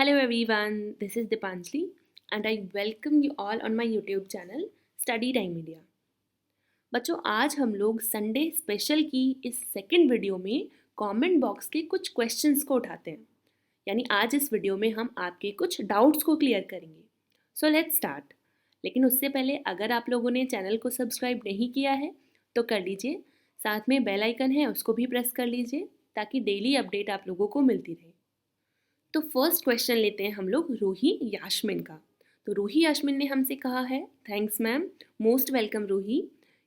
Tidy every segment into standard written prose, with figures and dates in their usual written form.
Hello everyone, this is Dipanjali and I welcome you all on my YouTube channel Study Time Media। बच्चों आज हम लोग Sunday special की इस second video में कमेंट बॉक्स के कुछ क्वेश्चंस को उठाते हैं। यानी आज इस वीडियो में हम आपके कुछ डाउट्स को क्लियर करेंगे। So let's start. लेकिन उससे पहले अगर आप लोगों ने चैनल को सब्सक्राइब नहीं किया है तो कर लीजिए, साथ में बेल आइकन है उसको भी प्रेस कर लीजिए ताकि डेली अपडेट आप लोगों को मिलती रहे। तो फर्स्ट क्वेश्चन लेते हैं हम लोग रूही यास्मिन का। तो रूही यास्मिन ने हमसे कहा है, thanks ma'am, most welcome Ruhi,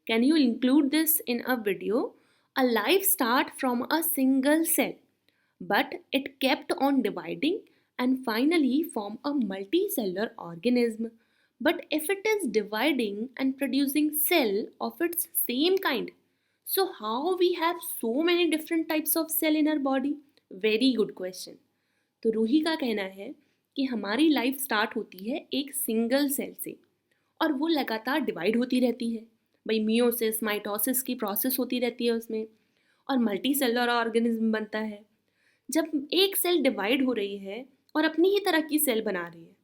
can you include this in a video? A life start from a single cell but it kept on dividing and finally form a multicellular organism. But if it is dividing and producing cell of its same kind, so how we have so many different types of cell in our body? Very good question. तो रूही का कहना है कि हमारी life start होती है एक single cell से और वो लगातार डिवाइड होती रहती है। भाई मियोसिस माइटोसिस की प्रोसेस होती रहती है उसमें और मल्टी सेलुलर ऑर्गेनिज्म बनता है। जब एक सेल डिवाइड हो रही है और अपनी ही तरह की सेल बना रही है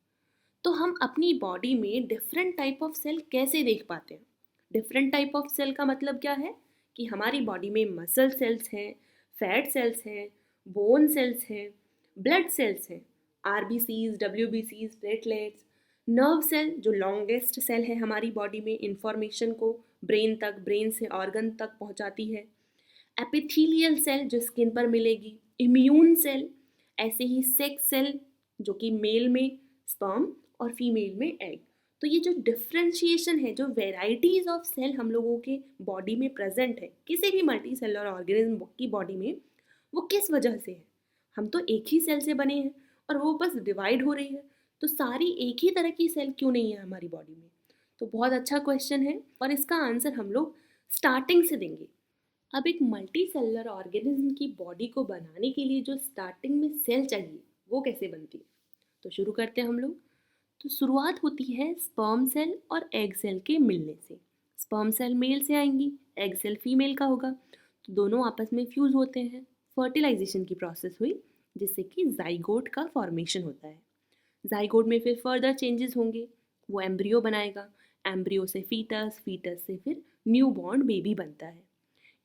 तो हम अपनी बॉडी में डिफरेंट टाइप ऑफ सेल कैसे देख पाते हैं? डिफरेंट टाइप ऑफ सेल का मतलब क्या है कि हमारी बॉडी में मसल सेल्स हैं, फैट सेल्स हैं, बोन सेल्स हैं, ब्लड सेल्स हैं, आरबीसीज, डब्ल्यूबीसीज, प्लेटलेट्स, नर्व सेल जो लॉन्गेस्ट सेल है हमारी बॉडी में इंफॉर्मेशन को ब्रेन तक, ब्रेन से ऑर्गन तक पहुंचाती है, एपिथेलियल सेल जो स्किन पर मिलेगी, इम्यून सेल, ऐसे ही सेक्स सेल जो कि मेल में स्पर्म और फीमेल में एग। तो ये जो डिफ्रेंशिएशन है, जो वेराइटीज ऑफ सेल हम लोगों के बॉडी में प्रेजेंट है किसी भी मल्टी सेलुलर ऑर्गेनिज्म की बॉडी में, वो किस वजह से है? हम तो एक ही सेल से बने हैं और वो बस डिवाइड हो रही है, तो सारी एक ही तरह की सेल क्यों नहीं है हमारी बॉडी में? तो बहुत अच्छा क्वेश्चन है और इसका आंसर हम लोग स्टार्टिंग से देंगे। अब एक मल्टी सेलुलर ऑर्गेनिज्म की बॉडी को बनाने के लिए जो स्टार्टिंग में सेल चाहिए वो कैसे बनती है, तो शुरू करते हैं हम लोग। तो शुरुआत होती है स्पर्म सेल और एग सेल के मिलने से। स्पर्म सेल मेल से आएंगी, एग सेल फीमेल का होगा, तो दोनों आपस में फ्यूज होते हैं, फर्टिलाइजेशन की प्रोसेस हुई जिससे कि जाइगोट का फॉर्मेशन होता है। जाइगोट में फिर फर्दर चेंजेस होंगे, वो एम्ब्रियो बनाएगा, एम्ब्रियो से फीटस, फीटस से फिर न्यू बॉर्न बेबी बनता है।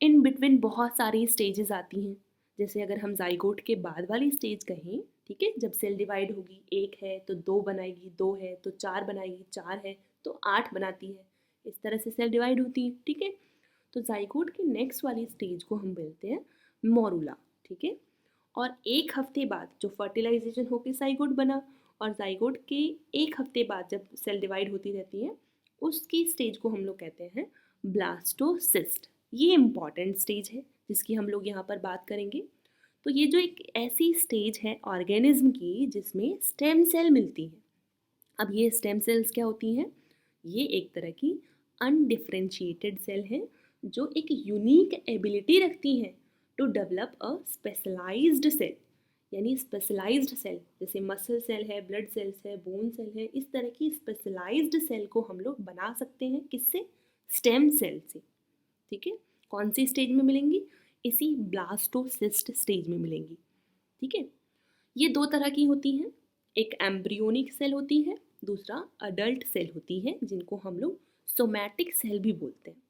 इन बिटवीन बहुत सारी स्टेजेस आती हैं, जैसे अगर हम जाइगोट के बाद वाली स्टेज कहें, ठीक है, जब सेल डिवाइड होगी, एक है तो दो बनाएगी, दो है तो चार बनाएगी, चार है तो आठ बनाती है, इस तरह से सेल डिवाइड होती है, ठीक है। तो जाइगोट के नेक्स्ट वाली स्टेज को हम बोलते हैं मोरूला, ठीक है। और एक हफ्ते बाद जो फर्टिलाइजेशन होकर जाइगोट बना और जाइगोट के एक हफ्ते बाद जब सेल डिवाइड होती रहती है उसकी स्टेज को हम लोग कहते हैं ब्लास्टोसिस्ट। ये इम्पॉर्टेंट स्टेज है जिसकी हम लोग यहाँ पर बात करेंगे। तो ये जो एक ऐसी स्टेज है ऑर्गेनिज्म की जिसमें स्टेम सेल मिलती हैं। अब ये स्टेम सेल्स क्या होती हैं? ये एक तरह की अनडिफ्रेंशिएटेड सेल हैं जो एक यूनिक एबिलिटी रखती हैं to develop a specialised cell. यानी स्पेशलाइज्ड सेल जैसे मसल सेल है, ब्लड सेल्स है, बोन सेल है, इस तरह की स्पेशलाइज्ड सेल को हम लोग बना सकते हैं किससे? स्टेम सेल से, ठीक है। कौन सी स्टेज में मिलेंगी? इसी ब्लास्टोसिस्ट स्टेज में मिलेंगी, ठीक है। ये दो तरह की होती हैं, एक एम्ब्रियोनिक सेल होती है, दूसरा अडल्ट सेल होती है जिनको हम लोग सोमैटिक सेल भी बोलते हैं।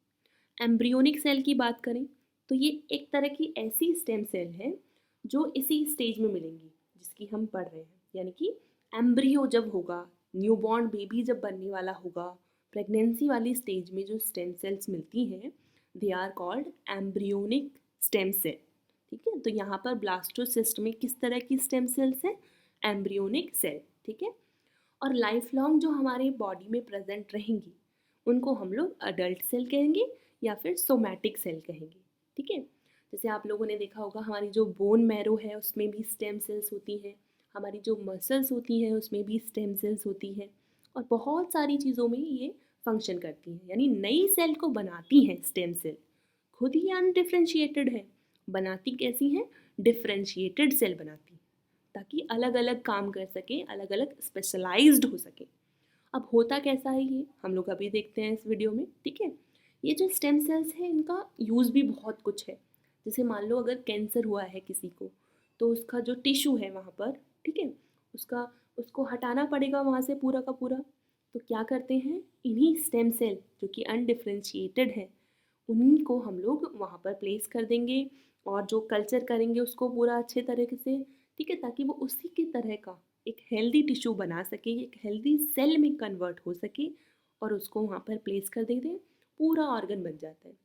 एम्ब्रियोनिक सेल की बात करें तो ये एक तरह की ऐसी स्टेम सेल है जो इसी स्टेज में मिलेंगी जिसकी हम पढ़ रहे हैं। यानी कि एम्ब्रियो जब होगा, न्यूबॉर्न बेबी जब बनने वाला होगा, प्रेगनेंसी वाली स्टेज में जो स्टेम सेल्स मिलती हैं they are called embryonic stem cell, ठीक है। तो यहाँ पर ब्लास्टोसिस्ट में किस तरह की स्टेम सेल्स हैं? एम्ब्रियोनिक सेल, ठीक है। और लाइफ लॉन्ग जो हमारे बॉडी में प्रेजेंट रहेंगी उनको हम लोग अडल्ट सेल कहेंगे या फिर सोमैटिक सेल कहेंगे, ठीक है। जैसे आप लोगों ने देखा होगा हमारी जो बोन मैरो है उसमें भी स्टेम सेल्स होती हैं, हमारी जो मसल्स होती हैं उसमें भी स्टेम सेल्स होती हैं और बहुत सारी चीज़ों में ये फंक्शन करती हैं। यानी नई सेल को बनाती हैं स्टेम सेल, खुद ही अनडिफ्रेंशिएटेड है, बनाती कैसी हैं? डिफ्रेंशिएटेड सेल बनाती हैं ताकि अलग अलग काम कर सके, अलग अलग स्पेशलाइज्ड हो सके। अब होता कैसा है ये हम लोग अभी देखते हैं इस वीडियो में, ठीक है। ये जो स्टेम सेल्स है इनका यूज़ भी बहुत कुछ है। जैसे मान लो अगर कैंसर हुआ है किसी को तो उसका जो टिश्यू है वहाँ पर, ठीक है, उसका उसको हटाना पड़ेगा वहाँ से पूरा का पूरा। तो क्या करते हैं, इन्हीं स्टेम सेल जो कि अनडिफरेंशिएटेड है, उन्हीं को हम लोग वहाँ पर प्लेस कर देंगे और जो कल्चर करेंगे उसको पूरा अच्छे तरीके से, ठीक है, ताकि वो उसी की तरह का एक हेल्दी टिश्यू बना सके, एक हेल्दी सेल में कन्वर्ट हो सके और उसको वहाँ पर प्लेस कर देते हैं, पूरा ऑर्गन बन जाता है।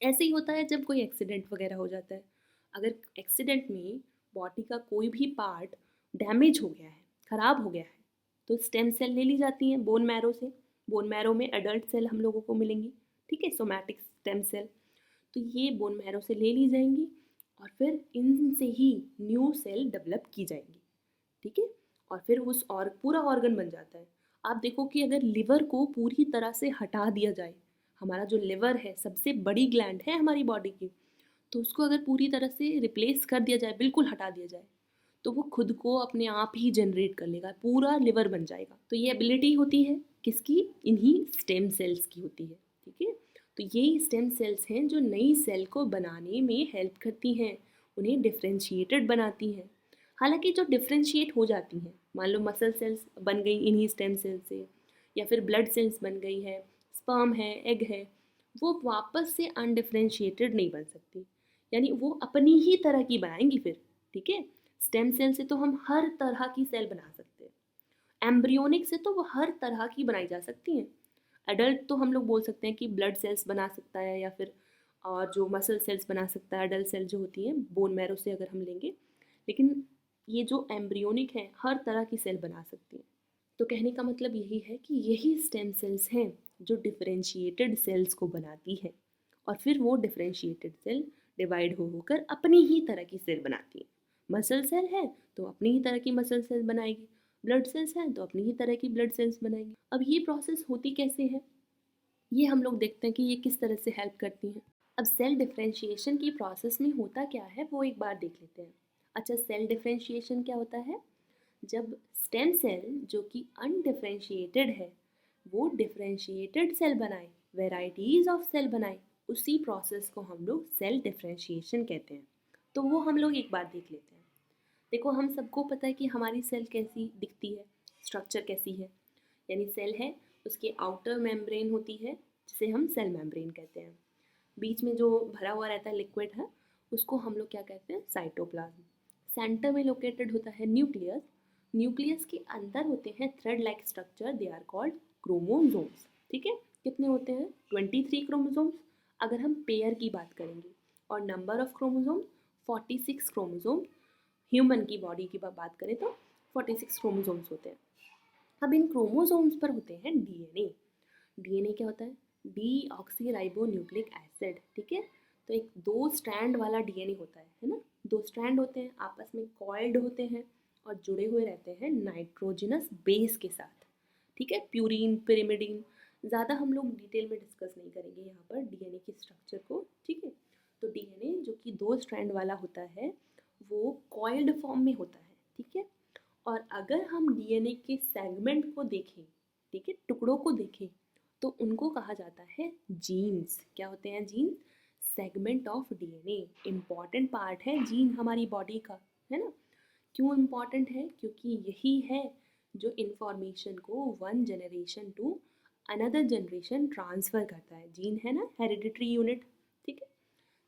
ऐसे ही होता है जब कोई एक्सीडेंट वगैरह हो जाता है। अगर एक्सीडेंट में बॉडी का कोई भी पार्ट डैमेज हो गया है, ख़राब हो गया है, तो स्टेम सेल ले ली जाती हैं बोन मैरो से। बोन मैरो में एडल्ट सेल हम लोगों को मिलेंगी, ठीक है, सोमैटिक स्टेम सेल। तो ये बोन मैरो से ले ली जाएंगी और फिर इनसे ही न्यू सेल डेवलप की जाएंगी, ठीक है, और फिर उस और पूरा ऑर्गन बन जाता है। आप देखो कि अगर लिवर को पूरी तरह से हटा दिया जाए, हमारा जो लिवर है सबसे बड़ी ग्लैंड है हमारी बॉडी की, तो उसको अगर पूरी तरह से रिप्लेस कर दिया जाए, बिल्कुल हटा दिया जाए, तो वो खुद को अपने आप ही जनरेट कर लेगा, पूरा लिवर बन जाएगा। तो ये एबिलिटी होती है किसकी, इन्हीं स्टेम सेल्स की होती है, ठीक है। तो यही स्टेम सेल्स हैं जो नई सेल को बनाने में हेल्प करती हैं, उन्हें डिफ्रेंशिएटेड बनाती हैं। हालांकि जो डिफ्रेंशिएट हो जाती हैं, मान लो मसल सेल्स बन गई इन्हीं स्टेम सेल से, या फिर ब्लड सेल्स बन गई है, स्पर्म है, एग है, वो वापस से अनडिफ्रेंशिएटेड नहीं बन सकती, यानी वो अपनी ही तरह की बनाएंगी फिर, ठीक है। स्टेम सेल से तो हम हर तरह की सेल बना सकते हैं, एम्ब्रियोनिक से तो वो हर तरह की बनाई जा सकती हैं। एडल्ट तो हम लोग बोल सकते हैं कि ब्लड सेल्स बना सकता है, या फिर और जो मसल सेल्स बना सकता है, एडल्ट सेल जो होती हैं बोन मैरो से अगर हम लेंगे। लेकिन ये जो एम्ब्रियोनिक है हर तरह की सेल बना सकती हैं। तो कहने का मतलब यही है कि यही स्टेम सेल्स हैं जो डिफरेंशिएटेड सेल्स को बनाती है, और फिर वो डिफरेंशिएटेड सेल डिवाइड हो होकर अपनी ही तरह की सेल बनाती है। मसल सेल है तो अपनी ही तरह की मसल सेल बनाएगी, ब्लड सेल्स हैं तो अपनी ही तरह की ब्लड सेल्स बनाएगी। अब ये प्रोसेस होती कैसे है, ये हम लोग देखते हैं कि ये किस तरह से हेल्प करती हैं। अब सेल डिफरेंशिएशन की प्रोसेस में होता क्या है वो एक बार देख लेते हैं। अच्छा, सेल डिफरेंशिएशन क्या होता है, जब स्टेम सेल जो कि अनडिफरेंशिएटेड है वो डिफरेंशिएटेड सेल बनाए, वेराइटीज ऑफ सेल बनाए, उसी प्रोसेस को हम लोग सेल डिफरेंशिएशन कहते हैं। तो वो हम लोग एक बार देख लेते हैं। देखो, हम सबको पता है कि हमारी सेल कैसी दिखती है, स्ट्रक्चर कैसी है, यानी सेल है, उसकी आउटर मेम्ब्रेन होती है जिसे हम सेल मेम्ब्रेन कहते हैं, बीच में जो भरा हुआ रहता है लिक्विड है उसको हम लोग क्या कहते हैं, साइटोप्लाज्म। सेंटर में लोकेटेड होता है न्यूक्लियस, न्यूक्लियस के अंदर होते हैं thread like structure, they are called chromosomes, ठीक है। कितने होते हैं, 23 क्रोमोसोम्स अगर हम पेयर की बात करेंगे, और number of chromosome 46 chromosome, human की बॉडी की बात करें तो 46 क्रोमोसोम्स होते हैं। अब इन क्रोमोसोम्स पर होते हैं डीएनए। डीएनए क्या होता है, D oxy ribo nucleic acid, ठीक है। तो एक 2 स्ट्रैंड वाला डीएनए होता है ना, 2 स्ट्रैंड होते हैं, आपस में कॉइल्ड होते हैं और जुड़े हुए रहते हैं नाइट्रोजनस बेस के साथ, ठीक है, प्यूरीन पिरिमिडीन। ज़्यादा हम लोग डिटेल में डिस्कस नहीं करेंगे यहाँ पर डीएनए की स्ट्रक्चर को, ठीक है। तो डीएनए जो कि 2 स्ट्रैंड वाला होता है वो कॉइल्ड फॉर्म में होता है, ठीक है। और अगर हम डीएनए के सेगमेंट को देखें, ठीक है, टुकड़ों को देखें, तो उनको कहा जाता है जीन्स। क्या होते हैं genes, segment of DNA, important part है जीन हमारी बॉडी का, है ना। क्यों इम्पॉर्टेंट है, क्योंकि यही है जो इन्फॉर्मेशन को one generation to another generation transfer करता है। जीन है ना, हेरिडिटरी यूनिट, ठीक है।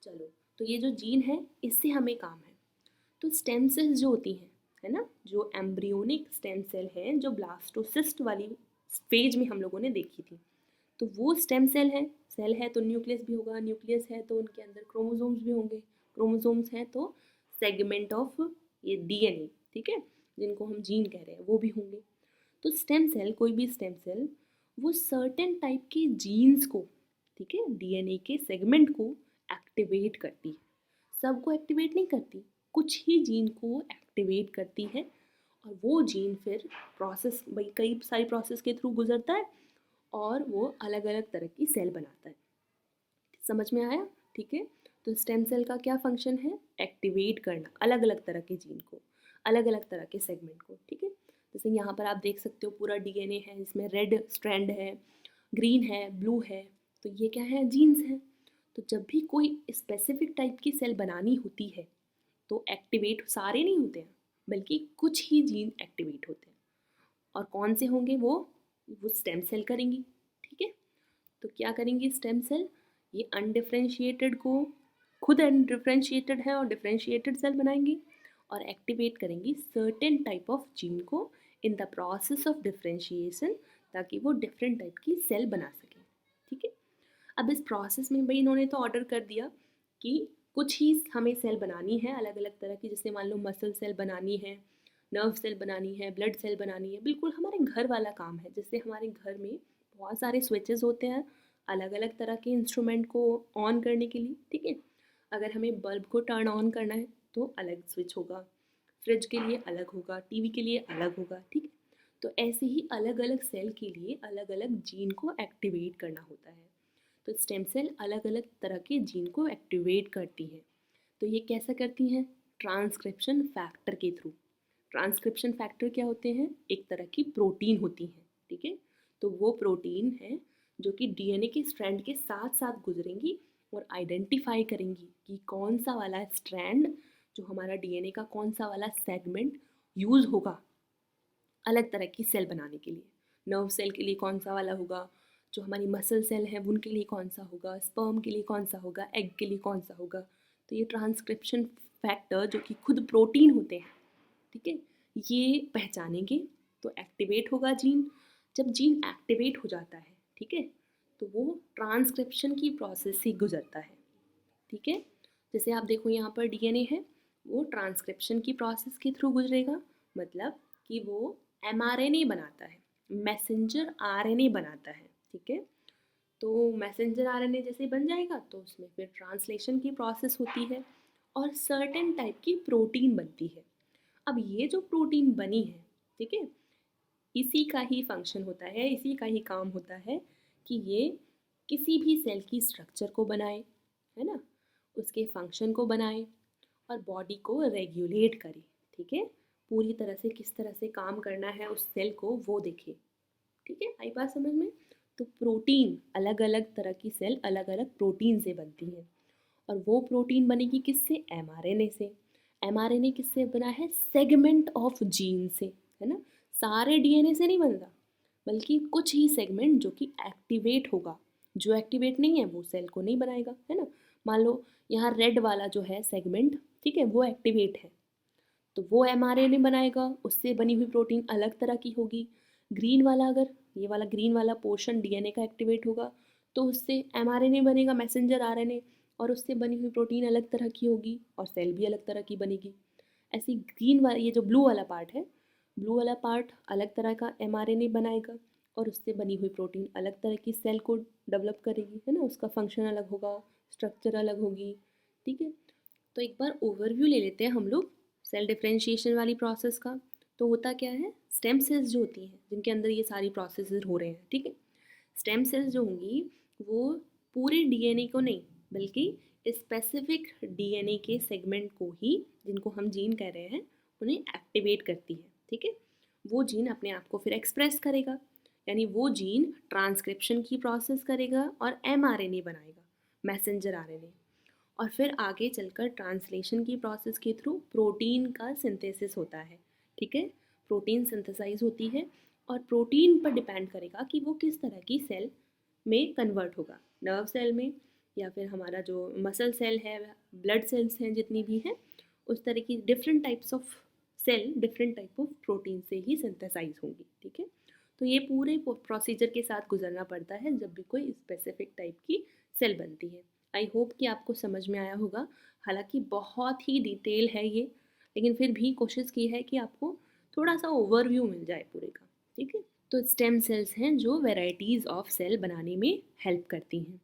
चलो, तो ये जो जीन है इससे हमें काम है। तो स्टेम सेल्स जो होती हैं, है ना, जो एम्ब्रियोनिक स्टेम सेल है जो ब्लास्टोसिस्ट वाली स्टेज में हम लोगों ने देखी थी, तो वो स्टेम सेल है तो न्यूक्लियस भी होगा, न्यूक्लियस है तो उनके अंदर क्रोमोसोम्स भी होंगे, क्रोमोसोम्स हैं तो सेगमेंट ऑफ ये डीएनए, ठीक है, जिनको हम जीन कह रहे हैं वो भी होंगे। तो स्टेम सेल, कोई भी स्टेम सेल, वो सर्टेन टाइप के जीन्स को, ठीक है, डीएनए के सेगमेंट को एक्टिवेट करती है। सबको एक्टिवेट नहीं करती, कुछ ही जीन को एक्टिवेट करती है, और वो जीन फिर प्रोसेस, भाई कई सारी प्रोसेस के थ्रू गुजरता है और वो अलग अलग तरह की सेल बनाता है। समझ में आया, ठीक है। तो स्टेम सेल का क्या फंक्शन है, एक्टिवेट करना अलग अलग तरह के जीन को, अलग अलग तरह के सेगमेंट को, ठीक है। जैसे यहाँ पर आप देख सकते हो पूरा डीएनए है, इसमें रेड स्ट्रैंड है, ग्रीन है, ब्लू है, तो ये क्या है, जीन्स हैं। तो जब भी कोई स्पेसिफिक टाइप की सेल बनानी होती है तो एक्टिवेट सारे नहीं होते हैं, बल्कि कुछ ही जीन एक्टिवेट होते हैं। और कौन से होंगे वो स्टेम सेल करेंगी। ठीक है, तो क्या करेंगी स्टेम सेल, ये अनडिफ्रेंशिएटेड को, खुद अनडिफ्रेंशिएटेड है और डिफ्रेंशिएटेड सेल बनाएंगी और एक्टिवेट करेंगी सर्टेन टाइप ऑफ जीन को in the process of differentiation, ताकि वो डिफरेंट टाइप की सेल बना सकें। ठीक है, अब इस प्रोसेस में भाई इन्होंने तो ऑर्डर कर दिया कि कुछ ही हमें सेल बनानी है अलग अलग तरह की, जैसे मान लो मसल सेल बनानी है, नर्व सेल बनानी है, ब्लड सेल बनानी है, बिल्कुल हमारे घर वाला काम है। जैसे हमारे घर में बहुत सारे स्विचेस होते हैं अलग अलग तरह के इंस्ट्रूमेंट को ऑन करने के लिए। ठीक है, अगर हमें बल्ब को टर्न ऑन करना है तो अलग स्विच होगा, फ्रिज के लिए अलग होगा, टीवी के लिए अलग होगा। ठीक है, तो ऐसे ही अलग अलग सेल के लिए अलग अलग जीन को एक्टिवेट करना होता है। तो स्टेम सेल अलग अलग तरह के जीन को एक्टिवेट करती है। तो ये कैसा करती हैं, ट्रांसक्रिप्शन फैक्टर के थ्रू। ट्रांसक्रिप्शन फैक्टर क्या होते हैं, एक तरह की प्रोटीन होती हैं। ठीक है, तो वो प्रोटीन है जो कि डीएनए के स्ट्रैंड के साथ साथ गुजरेंगी और आइडेंटिफाई करेंगी कि कौन सा वाला स्ट्रैंड, जो हमारा डीएनए का कौन सा वाला सेगमेंट यूज़ होगा अलग तरह की सेल बनाने के लिए। नर्व सेल के लिए कौन सा वाला होगा, जो हमारी मसल सेल है उनके लिए कौन सा होगा, स्पर्म के लिए कौन सा होगा, एग के लिए कौन सा होगा। तो ये ट्रांसक्रिप्शन फैक्टर जो कि खुद प्रोटीन होते हैं, ठीक है, ये पहचानेंगे तो एक्टिवेट होगा जीन। जब जीन एक्टिवेट हो जाता है, ठीक है, तो वो ट्रांसक्रिप्शन की प्रोसेस से गुजरता है। ठीक है, जैसे आप देखो यहाँ पर डीएनए है, वो ट्रांसक्रिप्शन की प्रोसेस के थ्रू गुजरेगा, मतलब कि वो एमआरएनए बनाता है, मैसेंजर आरएनए बनाता है। ठीक है, तो मैसेंजर आरएनए जैसे बन जाएगा तो उसमें फिर ट्रांसलेशन की प्रोसेस होती है और सर्टेन टाइप की प्रोटीन बनती है। अब ये जो प्रोटीन बनी है, ठीक है, इसी का ही फंक्शन होता है, इसी का ही काम होता है कि ये किसी भी सेल की स्ट्रक्चर को बनाए, है ना, उसके फंक्शन को बनाए और बॉडी को रेगुलेट करे। ठीक है, पूरी तरह से किस तरह से काम करना है उस सेल को वो देखे। ठीक है, आई बात समझ में। तो प्रोटीन, अलग अलग तरह की सेल अलग अलग प्रोटीन से बनती है और वो प्रोटीन बनेगी किससे, एमआरएनए से। एमआरएनए किससे बना है, सेगमेंट ऑफ जीन से, है ना, सारे डीएनए से नहीं बनता, बल्कि कुछ ही सेगमेंट जो कि एक्टिवेट होगा। जो एक्टिवेट नहीं है वो सेल को नहीं बनाएगा, है ना। मान लो यहाँ रेड वाला जो है सेगमेंट, ठीक है, वो एक्टिवेट है तो वो एमआरएनए बनाएगा, उससे बनी हुई प्रोटीन अलग तरह की होगी। ग्रीन वाला, अगर ये वाला ग्रीन वाला पोर्शन डीएनए का एक्टिवेट होगा तो उससे एमआरएनए बनेगा, मैसेंजर आरएनए, और उससे बनी हुई प्रोटीन अलग तरह की होगी और सेल भी अलग तरह की बनेगी। ऐसी ग्रीन वाला, ये जो ब्लू वाला पार्ट है, ब्लू वाला पार्ट अलग तरह का एमआरएनए बनाएगा और उससे बनी हुई प्रोटीन अलग तरह की सेल को डेवलप करेगी, है ना, उसका फंक्शन अलग होगा, स्ट्रक्चर अलग होगी। ठीक है, तो एक बार ओवरव्यू ले लेते हैं हम लोग सेल डिफरेंशिएशन वाली प्रोसेस का। तो होता क्या है, स्टेम सेल्स जो होती हैं जिनके अंदर ये सारी प्रोसेस हो रहे हैं, ठीक है, स्टेम सेल्स जो होंगी वो पूरे डीएनए को नहीं, बल्कि स्पेसिफिक डीएनए के सेगमेंट को ही, जिनको हम जीन कह रहे हैं, उन्हें एक्टिवेट करती है। ठीक है, वो जीन अपने आप को फिर एक्सप्रेस करेगा, यानी वो जीन ट्रांसक्रिप्शन की प्रोसेस करेगा और एमआरएनए बनाएगा, मैसेंजर आरएनए, और फिर आगे चलकर ट्रांसलेशन की प्रोसेस के थ्रू प्रोटीन का सिंथेसिस होता है। ठीक है, प्रोटीन सिंथेसाइज होती है और प्रोटीन पर डिपेंड करेगा कि वो किस तरह की सेल में कन्वर्ट होगा, नर्व सेल में, या फिर हमारा जो मसल सेल है, ब्लड सेल्स हैं जितनी भी हैं, उस तरह की different types of cell different type of protein से ही सिंथेसाइज होंगी। ठीक है, तो ये पूरे प्रोसीजर के साथ गुजरना पड़ता है जब भी कोई स्पेसिफिक टाइप की सेल बनती है। आई होप कि आपको समझ में आया होगा, हालांकि बहुत ही डिटेल है ये, लेकिन फिर भी कोशिश की है कि आपको थोड़ा सा ओवरव्यू मिल जाए पूरे का। ठीक है, तो स्टेम सेल्स हैं जो वेराइटीज़ ऑफ सेल बनाने में हेल्प करती हैं।